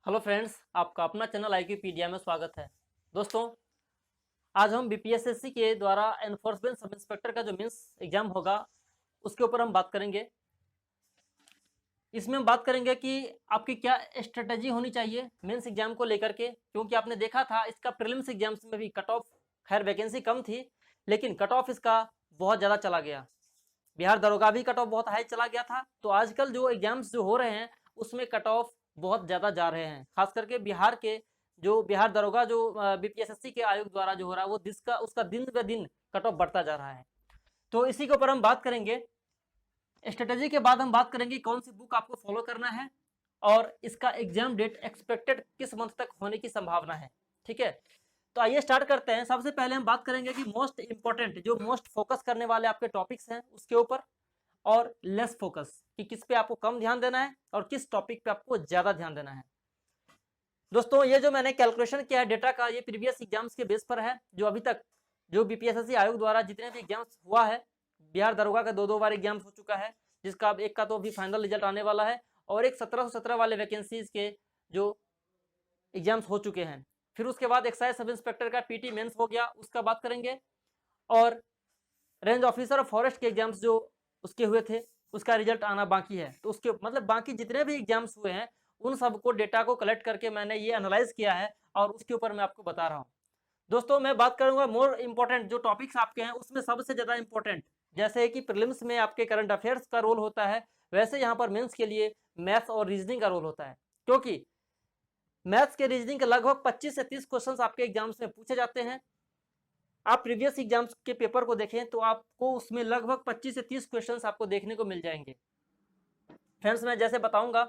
Hello friends, आपका अपना channel IQpedia में स्वागत है। दोस्तों, आज हम BPSSC के द्वारा एनफोर्समेंट सब इंस्पेक्टर का जो मेंस एग्जाम होगा उसके ऊपर हम बात करेंगे। इसमें हम बात करेंगे कि आपकी क्या स्ट्रेटजी होनी चाहिए मेंस एग्जाम को लेकर के, क्योंकि आपने देखा था इसका प्रीलिम्स एग्जाम्स में भी कट ऑफ, खैर वैकेंसी कम थी लेकिन कट ऑफ इसका बहुत ज़्यादा चला गया। बिहार दरोगा भी कट ऑफ बहुत हाई चला गया था। तो आजकल जो एग्जाम्स जो हो रहे हैं उसमें कट ऑफ बहुत ज़्यादा जा रहे हैं, खास करके बिहार के जो बिहार दरोगा जो BPSSC के आयोग द्वारा जो हो रहा है वो उसका दिन ब दिन कट ऑफ बढ़ता जा रहा है। तो इसी के ऊपर हम बात करेंगे। स्ट्रेटेजी के बाद हम बात करेंगे कौन सी बुक आपको फॉलो करना है और इसका एग्जाम डेट एक्सपेक्टेड किस मंथ तक होने की संभावना है। ठीक है, तो आइए स्टार्ट करते हैं। सबसे पहले हम बात करेंगे कि मोस्ट इंपॉर्टेंट जो मोस्ट फोकस करने वाले आपके टॉपिक्स हैं उसके ऊपर, और लेस फोकस कि किस पे आपको कम ध्यान देना है और किस टॉपिक पे आपको ज्यादा ध्यान देना है। दोस्तों, ये जो मैंने कैलकुलेशन किया है डेटा का, ये प्रीवियस एग्जाम्स के बेस पर है। जो अभी तक जो BPSSC आयोग द्वारा जितने भी एग्जाम्स हुआ है, बिहार दरोगा का 2-2 बार एग्जाम्स हो चुका है, जिसका अब एक का तो अभी फाइनल रिजल्ट आने वाला है, और एक 1717 वाले वैकेंसीज के जो एग्जाम्स हो चुके हैं। फिर उसके बाद एक्साइज सब इंस्पेक्टर का PT मेंस हो गया, उसका बात करेंगे। और रेंज ऑफिसर और फॉरेस्ट के एग्जाम्स जो उसके हुए थे उसका रिजल्ट आना बाकी है। तो उसके मतलब बाकी जितने भी एग्जाम्स हुए हैं उन सबको डेटा को कलेक्ट करके मैंने ये एनालाइज किया है और उसके ऊपर मैं आपको बता रहा हूँ। दोस्तों, मैं बात करूंगा मोर इंपॉर्टेंट जो टॉपिक्स आपके हैं उसमें सबसे ज्यादा इंपॉर्टेंट, जैसे कि प्रीलिम्स में आपके करंट अफेयर्स का रोल होता है, वैसे यहाँ पर मेंस के लिए मैथ्स और रीजनिंग का रोल होता है। क्योंकि मैथ्स के रीजनिंग के लगभग 25 से 30 क्वेश्चंस आपके एग्जाम्स में पूछे जाते हैं। आप प्रीवियस एग्जाम्स के पेपर को देखें तो आपको उसमें लगभग 25 से 30 क्वेश्चंस आपको देखने को मिल जाएंगे। फ्रेंड्स, मैं जैसे बताऊंगा,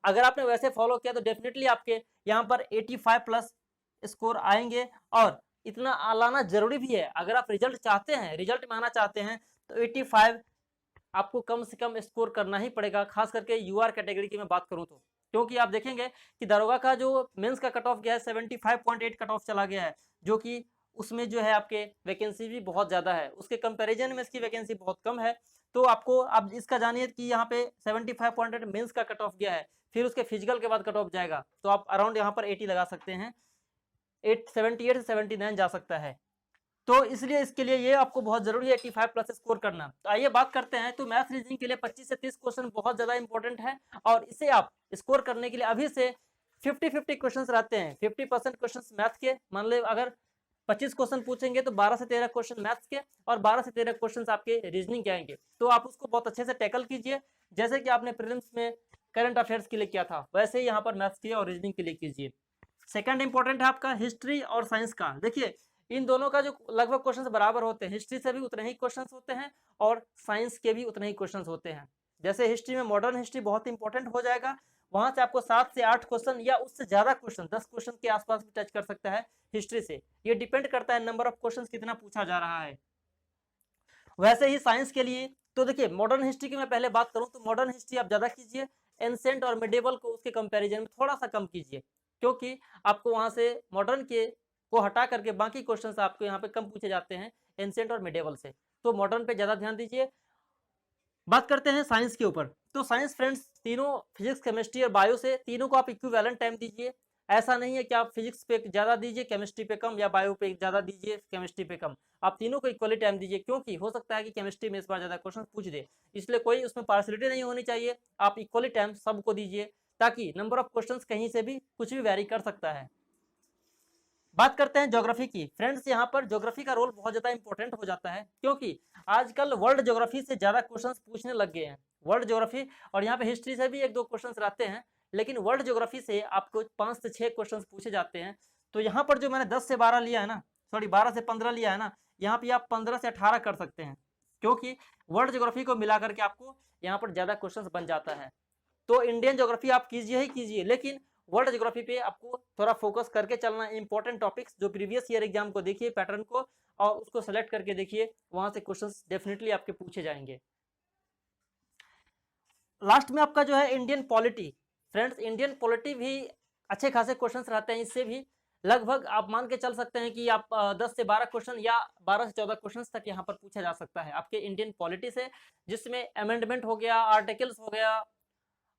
अगर आपने वैसे फॉलो किया तो डेफिनेटली आपके यहाँ पर 85 प्लस स्कोर आएंगे। और इतना लाना जरूरी भी है। अगर आप रिजल्ट चाहते हैं, रिजल्ट में आना चाहते हैं, तो 85 आपको कम से कम स्कोर करना ही पड़ेगा, खास करके UR कैटेगरी की मैं बात करूं तो। क्योंकि आप देखेंगे कि दारोगा का जो मेंस का कट ऑफ गया है 75.8 कट ऑफ चला गया है, जो कि उसमें जो है आपके वैकेंसी भी बहुत ज़्यादा है, उसके कंपैरिजन में इसकी वैकेंसी बहुत कम है। तो आपको आप इसका जानिए कि यहाँ पे 75.8 मेंस का कट ऑफ गया है, फिर उसके फिजिकल के बाद कट ऑफ जाएगा, तो आप अराउंड यहाँ पर 80 लगा सकते हैं, 78 से 79 जा सकता है। तो इसलिए इसके लिए ये आपको बहुत जरूरी है 85 प्लस स्कोर करना। तो आइए बात करते हैं। तो मैथ रीजनिंग के लिए 25 से 30 क्वेश्चन बहुत ज्यादा इंपॉर्टेंट है, और इसे आप स्कोर करने के लिए अभी से 50-50 क्वेश्चन रहते हैं। 50% क्वेश्चन मैथ के, मान लो अगर 25 क्वेश्चन पूछेंगे तो 12 से 13 क्वेश्चन मैथ्स के और 12 से 13 क्वेश्चन आपके रीजनिंग के आएंगे। तो आप उसको बहुत अच्छे से टैकल कीजिए, जैसे कि आपने प्रीलिम्स में करंट अफेयर्स के लिए किया था, वैसे ही यहाँ पर मैथ्स के और रीजनिंग के लिए कीजिए। सेकंड इंपॉर्टेंट है आपका हिस्ट्री और साइंस का। देखिए, इन दोनों का जो लगभग क्वेश्चंस बराबर होते हैं, हिस्ट्री से भी उतने ही क्वेश्चंस होते हैं और साइंस के भी उतने ही क्वेश्चंस होते हैं। जैसे हिस्ट्री में मॉडर्न हिस्ट्री बहुत इंपॉर्टेंट हो जाएगा, वहां से आपको 7 से 8 क्वेश्चन या उससे ज्यादा क्वेश्चन, 10 क्वेश्चन के आसपास भी टच कर सकता है हिस्ट्री से। ये डिपेंड करता है नंबर ऑफ क्वेश्चन कितना पूछा जा रहा है। वैसे ही साइंस के लिए तो देखिए, मॉडर्न हिस्ट्री की मैं पहले बात करूं तो मॉडर्न हिस्ट्री आप ज्यादा कीजिए, एंसेंट और मिडेवल को उसके कंपैरिजन में थोड़ा सा कम कीजिए, क्योंकि आपको वहां से मॉडर्न के को हटा करके बाकी क्वेश्चंस आपको यहाँ पे कम पूछे जाते हैं एंसेंट और मिडेवल से। तो मॉडर्न पे ज्यादा ध्यान दीजिए। बात करते हैं साइंस के ऊपर। तो साइंस फ्रेंड्स, तीनों फिजिक्स, केमिस्ट्री और बायो से तीनों को आप इक्विवेलेंट टाइम दीजिए। ऐसा नहीं है कि आप फिजिक्स पे ज्यादा दीजिए केमिस्ट्री पे कम, या बायो पे ज्यादा दीजिए केमिस्ट्री पे कम। आप तीनों को इक्वली टाइम दीजिए, क्योंकि हो सकता है कि केमिस्ट्री में इस बार ज्यादा क्वेश्चन पूछ दे, इसलिए कोई उसमें पार्शलिटी नहीं होनी चाहिए। आप इक्वली टाइम सबको दीजिए, ताकि नंबर ऑफ क्वेश्चन कहीं से भी कुछ भी वेरी कर सकता है। बात करते हैं ज्योग्राफी की। फ्रेंड्स, यहाँ पर ज्योग्राफी का रोल बहुत ज्यादा इंपॉर्टेंट हो जाता है, क्योंकि आजकल वर्ल्ड ज्योग्राफी से ज्यादा क्वेश्चंस पूछने लग गए हैं। वर्ल्ड ज्योग्राफी, और यहाँ पे हिस्ट्री से भी 1-2 क्वेश्चंस रहते हैं, लेकिन वर्ल्ड ज्योग्राफी से आपको 5 से 6 क्वेश्चंस पूछे जाते हैं। तो यहाँ पर जो मैंने 10 से 12 लिया है ना, सॉरी 12 से 15 लिया है ना, यहाँ पे आप 15 से 18 कर सकते हैं, क्योंकि वर्ल्ड ज्योग्राफी को मिला करके आपको यहाँ पर ज्यादा क्वेश्चन बन जाता है। तो इंडियन ज्योग्राफी आप कीजिए ही कीजिए, लेकिन वर्ल्ड ज्योग्राफी पे आपको थोड़ा फोकस करके चलना। इंपॉर्टेंट टॉपिक्स जो प्रीवियस ईयर एग्जाम को देखिए, पैटर्न को, और उसको सेलेक्ट करके देखिए, वहां से क्वेश्चंस डेफिनेटली आपके पूछे जाएंगे। लास्ट में आपका जो है Indian polity. Friends, Indian polity भी अच्छे खासे क्वेश्चंस रहते हैं, इससे भी लगभग आप मान के चल सकते हैं कि आप 10 से 12 क्वेश्चन या 12 से 14 क्वेश्चंस तक यहाँ पर पूछा जा सकता है आपके इंडियन पॉलिटी से, जिसमें अमेंडमेंट हो गया, आर्टिकल्स हो गया,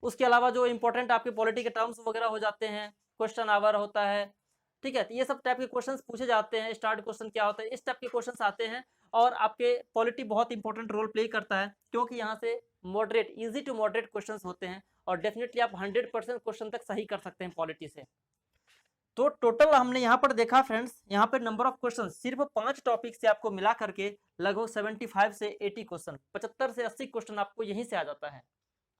उसके अलावा जो इंपॉर्टेंट आपके पॉलिटी के टर्म्स वगैरह हो जाते हैं, क्वेश्चन आवर होता है, ठीक है, तो ये सब टाइप के क्वेश्चंस पूछे जाते हैं। स्टार्ट क्वेश्चन क्या होता है, इस टाइप के क्वेश्चंस आते हैं। और आपके पॉलिटी बहुत इंपॉर्टेंट रोल प्ले करता है, क्योंकि यहाँ से moderate, easy to moderate questions होते हैं और डेफिनेटली आप 100% क्वेश्चन तक सही कर सकते हैं पॉलिटी से। तो टोटल हमने यहाँ पर देखा फ्रेंड्स, यहाँ पर नंबर ऑफ क्वेश्चन सिर्फ 5 टॉपिक से आपको मिला करके लगभग 75 से 80 क्वेश्चन, 75 से 80 क्वेश्चन आपको यहीं से आ जाता है।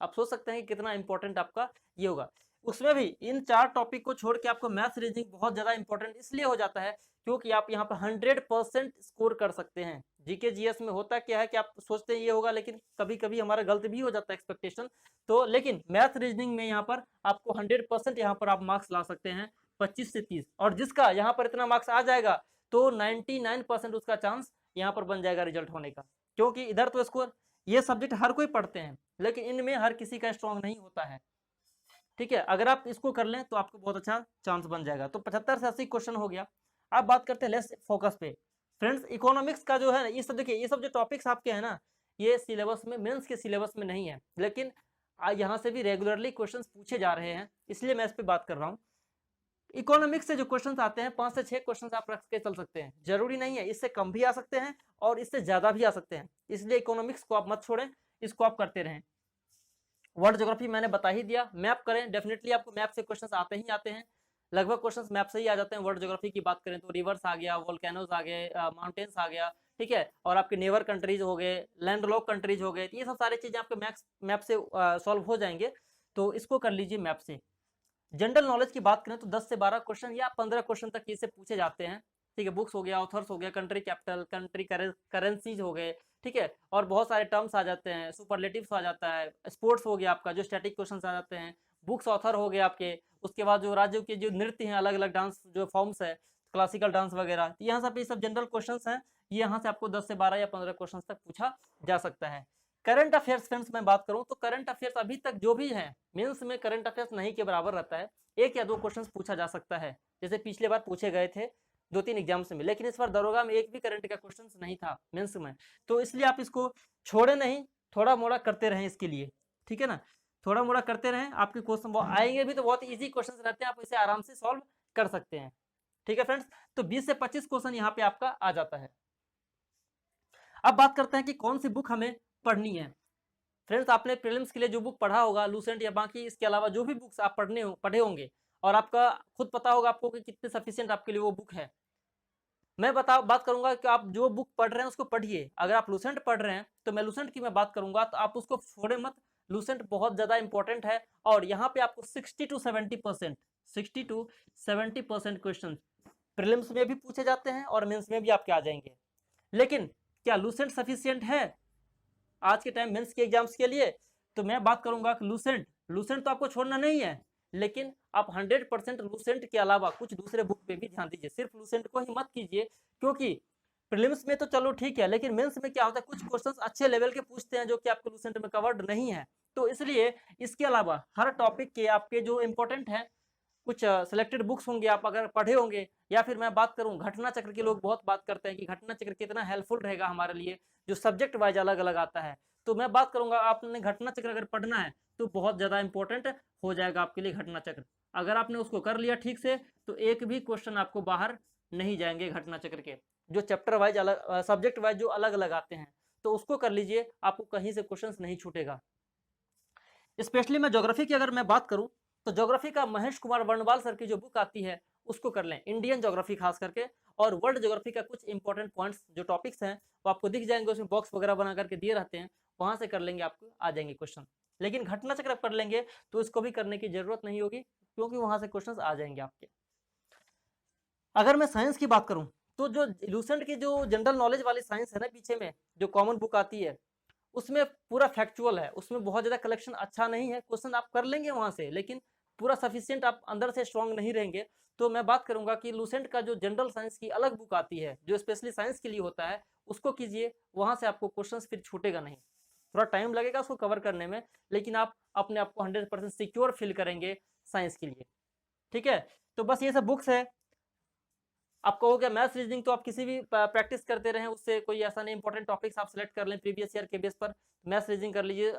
आप सोच सकते हैं कि कितना इंपॉर्टेंट आपका ये होगा। उसमें भी इन 4 टॉपिक को छोड़ के आपको मैथ्स रीजनिंग बहुत ज्यादा इंपॉर्टेंट इसलिए हो जाता है क्योंकि आप यहाँ पर 100% स्कोर कर सकते हैं। जीके जीएस में होता क्या है कि आप सोचते हैं ये होगा, लेकिन कभी कभी हमारा गलत भी हो जाता है एक्सपेक्टेशन। तो लेकिन मैथ रीजनिंग में यहाँ पर आपको 100% यहाँ पर आप मार्क्स ला सकते हैं, 25 से 30। और जिसका यहाँ पर इतना मार्क्स आ जाएगा तो 99% उसका चांस यहाँ पर बन जाएगा रिजल्ट होने का, क्योंकि इधर तो स्कोर, ये सब्जेक्ट हर कोई पढ़ते हैं लेकिन इनमें हर किसी का स्ट्रॉन्ग नहीं होता है, ठीक है। अगर आप इसको कर लें तो आपको बहुत अच्छा चांस बन जाएगा। तो 75 से 80 क्वेश्चन हो गया। अब बात करते हैं लेस फोकस पे। फ्रेंड्स इकोनॉमिक्स का जो है ये सब देखिए, ये सब जो टॉपिक्स आपके हैं ना, ये सिलेबस में, मेंस के सिलेबस में नहीं है, लेकिन यहाँ से भी रेगुलरली क्वेश्चन पूछे जा रहे हैं, इसलिए मैं इस पर बात कर रहा हूँ। इकोनॉमिक्स से जो क्वेश्चंस आते हैं 5 से 6 क्वेश्चंस आप रख के चल सकते हैं, जरूरी नहीं है, इससे कम भी आ सकते हैं और इससे ज्यादा भी आ सकते हैं, इसलिए इकोनॉमिक्स को आप मत छोड़ें, इसको आप करते रहें। वर्ल्ड ज्योग्राफी मैंने बता ही दिया, मैप करें, डेफिनेटली आपको मैप से क्वेश्चंस आते ही आते हैं, लगभग क्वेश्चंस मैप से ही आ जाते हैं। वर्ल्ड ज्योग्राफी की बात करें तो रिवर्स आ गया, वोल्केनोज आ गए, माउंटेन्स आ गया, ठीक है, और आपके नेवर कंट्रीज हो गए, लैंडलॉक कंट्रीज हो गए, ये सब सारी चीजें आपके मैप से सॉल्व हो जाएंगे, तो इसको कर लीजिए मैप से। जनरल नॉलेज की बात करें तो 10 से 12 क्वेश्चन या 15 क्वेश्चन तक इससे पूछे जाते हैं, ठीक है। बुक्स हो गया, ऑथर्स हो गया, कंट्री कैपिटल, कंट्री करेंसीज हो गए, ठीक है, और बहुत सारे टर्म्स आ जाते हैं, सुपरलेटिव्स आ जाता है, स्पोर्ट्स हो गया आपका, जो स्टैटिक क्वेश्चन आ जाते हैं, बुक्स ऑथर हो गए आपके, उसके बाद जो राज्यों के जो नृत्य हैं, अलग अलग डांस जो फॉर्म्स है, क्लासिकल डांस वगैरह, तो यहाँ सब ये सब जनरल क्वेश्चन हैं, ये यहाँ से आपको 10 से 12 या 15 क्वेश्चन तक पूछा जा सकता है। करंट अफेयर्स फ्रेंड्स मैं बात करूं तो करंट अफेयर्स अभी तक जो भी है मेंस में करंट अफेयर्स नहीं के बराबर रहता है, 1 या 2 क्वेश्चंस पूछा जा सकता है, जैसे पिछले बार पूछे गए थे 2-3 एग्जाम्स में, लेकिन इस बार दरोगा में एक भी करंट का क्वेश्चन नहीं था मेंस में, तो इसलिए आप इसको छोड़े नहीं, थोड़ा मोड़ा करते रहें इसके लिए, ठीक है ना, थोड़ा मोड़ा करते रहें, आपके क्वेश्चन वो आएंगे भी तो बहुत ईजी क्वेश्चन रहते हैं, आप इसे आराम से सॉल्व कर सकते हैं, ठीक है फ्रेंड्स। तो 20 से 25 क्वेश्चन यहाँ पे आपका आ जाता है। अब बात करते हैं कि कौन सी बुक हमें पढ़नी है। फ्रेंड्स आपने प्रीलिम्स के लिए जो बुक पढ़ा होगा, लूसेंट या बाकी इसके अलावा जो भी बुक्स आप पढ़े होंगे, और आपका खुद पता होगा आपको कि कितने सफिशिएंट आपके लिए वो बुक है। मैं बात करूंगा कि आप जो बुक पढ़ रहे हैं उसको पढ़िए। अगर आप लूसेंट पढ़ रहे हैं तो मैं लूसेंट की मैं बात करूंगा, तो आप उसको छोड़े मत, लूसेंट बहुत ज्यादा इंपॉर्टेंट है, और यहाँ पे आपको 60 to 70% क्वेश्चन प्रीलिम्स में भी पूछे जाते हैं और मेंस में भी आपके आ जाएंगे। लेकिन क्या लूसेंट सफिशिएंट है आज के टाइम मेंस के एग्जाम्स के लिए? तो मैं बात करूंगा कि लूसेंट तो आपको छोड़ना नहीं है, लेकिन आप 100% लूसेंट के अलावा कुछ दूसरे बुक पे भी ध्यान दीजिए, सिर्फ लूसेंट को ही मत कीजिए, क्योंकि प्रीलिम्स में तो चलो ठीक है, लेकिन मेंस में क्या होता है, कुछ क्वेश्चंस अच्छे लेवल के पूछते हैं जो कि आपके लूसेंट में कवर्ड नहीं है। तो इसलिए इसके अलावा हर टॉपिक के आपके जो इंपॉर्टेंट है कुछ सिलेक्टेड बुक्स होंगे, आप अगर पढ़े होंगे, या फिर मैं बात करूं घटना चक्र की, लोग बहुत बात करते हैं कि घटना चक्र कितना हेल्पफुल रहेगा हमारे लिए, जो सब्जेक्ट वाइज अलग अलग आता है, तो मैं बात करूंगा आपने घटना चक्र अगर पढ़ना है तो बहुत ज्यादा इंपॉर्टेंट हो जाएगा आपके लिए घटना चक्र। अगर आपने उसको कर लिया ठीक से तो एक भी क्वेश्चन आपको बाहर नहीं जाएंगे घटना चक्र के, जो चैप्टर वाइज अलग, सब्जेक्ट वाइज जो अलग अलग आते हैं, तो उसको कर लीजिए, आपको कहीं से क्वेश्चन नहीं छूटेगा। स्पेशली मैं ज्योग्राफी की अगर मैं बात करूं तो ज्योग्राफी का महेश कुमार वर्णवाल सर की जो बुक आती है उसको कर लें, इंडियन ज्योग्राफी खास करके, और वर्ल्ड ज्योग्राफी का कुछ इंपॉर्टेंट पॉइंट्स जो टॉपिक्स हैं वो आपको दिख जाएंगे, उसमें बॉक्स वगैरह बना करके दिए रहते हैं, वहां से कर लेंगे, आपको आ जाएंगे क्वेश्चन। लेकिन घटना चक्र कर लेंगे तो इसको भी करने की जरूरत नहीं होगी, क्योंकि वहां से क्वेश्चन आ जाएंगे आपके। अगर मैं साइंस की बात करूं तो जो लूसेंट की जो जनरल नॉलेज वाली साइंस है ना, पीछे में जो कॉमन बुक आती है उसमें पूरा फैक्चुअल है, उसमें बहुत ज्यादा कलेक्शन अच्छा नहीं है, क्वेश्चन आप कर लेंगे वहां से, लेकिन पूरा सफिशिएंट आप अंदर से स्ट्रांग नहीं रहेंगे। तो मैं बात करूंगा कि लूसेंट का जो जनरल साइंस की अलग बुक आती है जो स्पेशली साइंस के लिए होता है, उसको कीजिए, वहां से आपको क्वेश्चन फिर छूटेगा नहीं। थोड़ा टाइम लगेगा उसको कवर करने में, लेकिन आप अपने आप को 100% सिक्योर फील करेंगे साइंस के लिए, ठीक है। तो बस ये सब बुक्स है। आपका हो गया मैथ्स रीजनिंग, तो आप किसी भी प्रैक्टिस करते रहें, उससे कोई ऐसा नहीं, इंपॉर्टेंट टॉपिक्स आप सेलेक्ट कर लें प्रीवियस ईयर के बेस पर, मैथ्स रीजनिंग कर लीजिए,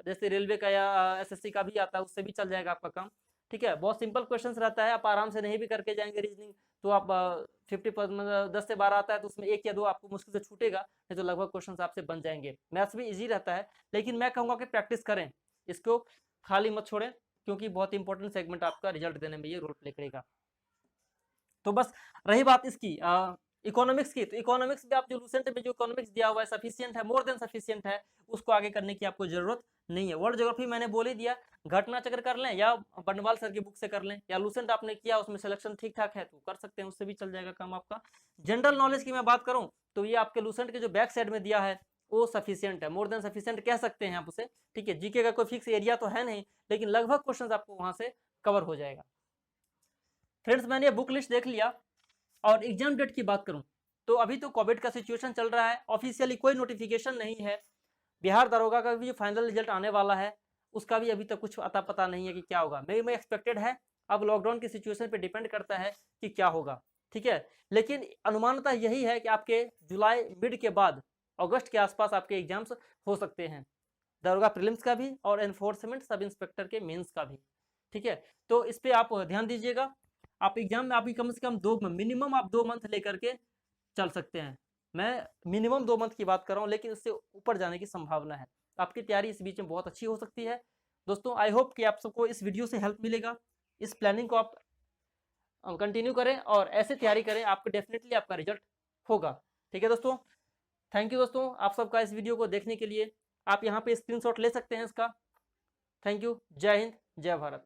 जैसे रेलवे का या एसएससी का भी आता है, उससे भी चल जाएगा आपका काम। ठीक है, बहुत सिंपल क्वेश्चंस रहता है, आप आराम से नहीं भी करके जाएंगे रीजनिंग तो आप 50 मतलब 10 से 12 आता है तो उसमें 1 या 2 आपको मुश्किल से छूटेगा, नहीं तो लगभग क्वेश्चंस आपसे बन जाएंगे। मैथ्स भी इजी रहता है, लेकिन मैं कहूँगा कि प्रैक्टिस करें, इसको खाली मत छोड़ें, क्योंकि बहुत इंपॉर्टेंट सेगमेंट आपका रिजल्ट देने में ये रोल प्ले करेगा। तो बस रही बात इसकी इकोनॉमिक्स की, तो इकोनॉमिक्स में आप जो लूसेंट में जो इकोनॉमिक्स दिया हुआ है सफिशिएंट है, मोर देन सफिशिएंट है, उसको आगे करने की आपको जरूरत नहीं है। वर्ल्ड ज्योग्राफी मैंने बोल ही दिया, घटना चक्र कर लें या बनवाल सर की बुक से कर लें, या लूसेंट आपने किया उसमें सिलेक्शन ठीक ठाक है तो कर सकते हैं, उससे भी चल जाएगा काम आपका। जनरल नॉलेज की मैं बात करूं तो ये आपके लूसेंट के जो बैक साइड में दिया है वो सफिशियंट है, मोर देन सफिशियंट कह सकते हैं आप उसे। ठीक है, जीके का कोई फिक्स एरिया तो है नहीं, लेकिन लगभग क्वेश्चन आपको वहां से कवर हो जाएगा। फ्रेंड्स, मैंने ये बुक लिस्ट देख लिया, और एग्जाम डेट की बात करूं तो अभी तो कोविड का सिचुएशन चल रहा है, ऑफिशियली कोई नोटिफिकेशन नहीं है। बिहार दरोगा का भी जो फाइनल रिजल्ट आने वाला है उसका भी अभी तक कुछ अता पता नहीं है कि क्या होगा, मे एक्सपेक्टेड है, अब लॉकडाउन की सिचुएशन पे डिपेंड करता है कि क्या होगा। ठीक है, लेकिन अनुमानतः यही है कि आपके जुलाई मिड के बाद अगस्त के आसपास आपके एग्जाम्स हो सकते हैं, दरोगा प्रीलिम्स का भी और एनफोर्समेंट सब इंस्पेक्टर के मेंस का भी। ठीक है, तो इस पे आप ध्यान दीजिएगा। आप एग्जाम में आपकी कम से कम मिनिमम आप 2 मंथ लेकर के चल सकते हैं, मैं मिनिमम 2 मंथ की बात कर रहा हूँ, लेकिन उससे ऊपर जाने की संभावना है। आपकी तैयारी इस बीच में बहुत अच्छी हो सकती है। दोस्तों, आई होप कि आप सबको इस वीडियो से हेल्प मिलेगा, इस प्लानिंग को आप कंटिन्यू करें और ऐसे तैयारी करें, आपको डेफिनेटली आपका रिजल्ट होगा। ठीक है दोस्तों, थैंक यू दोस्तों आप सबका इस वीडियो को देखने के लिए। आप यहाँ पे स्क्रीनशॉट ले सकते हैं इसका। थैंक यू, जय हिंद, जय भारत।